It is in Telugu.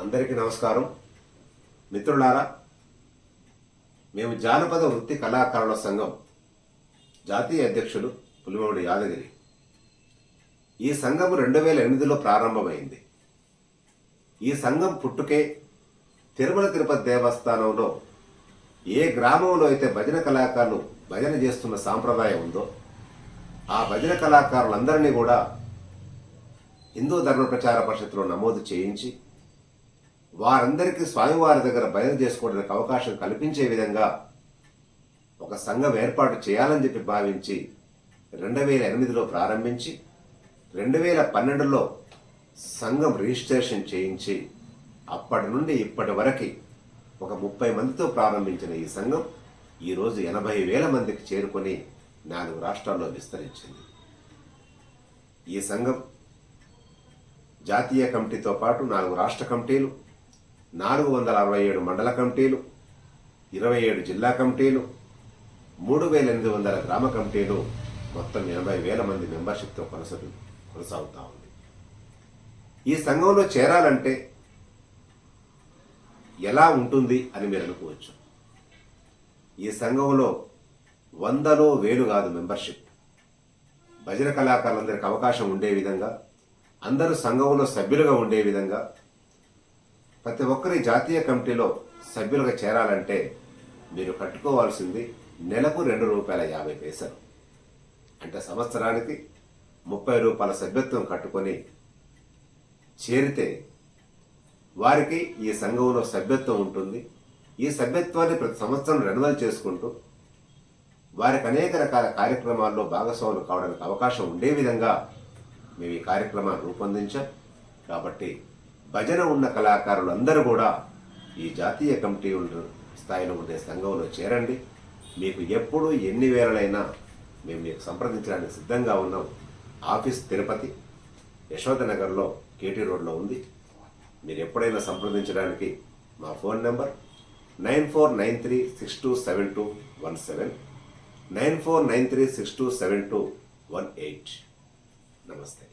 అందరికీ నమస్కారం. మిత్రులారా, మేము జానపద వృత్తి కళాకారుల సంఘం జాతీయ అధ్యక్షులు పులిమౌడి యాదగిరి. ఈ సంఘం 2008లో ప్రారంభమైంది. ఈ సంఘం పుట్టుకే తిరుమల తిరుపతి దేవస్థానంలో ఏ గ్రామంలో అయితే భజన కళాకారులు భజన చేస్తున్న సాంప్రదాయం ఉందో ఆ భజన కళాకారులందరినీ కూడా హిందూ ధర్మ ప్రచార పరిషత్తులో నమోదు చేయించి వారందరికీ స్వామివారి దగ్గర భజన చేసుకోవడానికి అవకాశం కల్పించే విధంగా ఒక సంఘం ఏర్పాటు చేయాలని చెప్పి భావించి 2008లో ప్రారంభించి 2012లో సంఘం రిజిస్ట్రేషన్ చేయించి అప్పటి నుండి ఇప్పటి వరకు ఒక 30 మందితో ప్రారంభించిన ఈ సంఘం ఈరోజు 80,000 మందికి చేరుకొని 4 రాష్ట్రాల్లో విస్తరించింది. ఈ సంఘం జాతీయ కమిటీతో పాటు 4 రాష్ట్ర కమిటీలు, 467 మండల కమిటీలు, 27 జిల్లా కమిటీలు, 3,800 గ్రామ కమిటీలు, మొత్తం 80,000 మంది మెంబర్షిప్తో కొనసాగుతూ ఉంది. ఈ సంఘంలో చేరాలంటే ఎలా ఉంటుంది అని మీరు అనుకోవచ్చు. ఈ సంఘంలో 100లో 1000 కాదు మెంబర్షిప్. భజన కళాకారులందరికీ అవకాశం ఉండే విధంగా, అందరూ సంఘంలో సభ్యులుగా ఉండే విధంగా, ప్రతి ఒక్కరి జాతీయ కమిటీలో సభ్యులుగా చేరాలంటే మీరు కట్టుకోవాల్సింది నెలకు ₹2.50. అంటే సంవత్సరానికి ₹30 సభ్యత్వం కట్టుకొని చేరితే వారికి ఈ సంఘంలో సభ్యత్వం ఉంటుంది. ఈ సభ్యత్వాన్ని ప్రతి సంవత్సరం రెన్యువల్ చేసుకుంటూ వారికి అనేక రకాల కార్యక్రమాల్లో భాగస్వాములు కావడానికి అవకాశం ఉండే విధంగా మేము ఈ కార్యక్రమాన్ని రూపొందించాం. కాబట్టి భజన ఉన్న కళాకారులు అందరూ కూడా ఈ జాతీయ కమిటీ స్థాయిలో ఉండే సంఘంలో చేరండి. మీకు ఎప్పుడు ఎన్ని వేళలైనా మేము మీకు సంప్రదించడానికి సిద్ధంగా ఉన్నాం. ఆఫీస్ తిరుపతి, యశోదనగర్లో కేటీ రోడ్లో ఉంది. మీరు ఎప్పుడైనా సంప్రదించడానికి మా ఫోన్ నెంబర్ 9493627217, 9493627218. నమస్తే.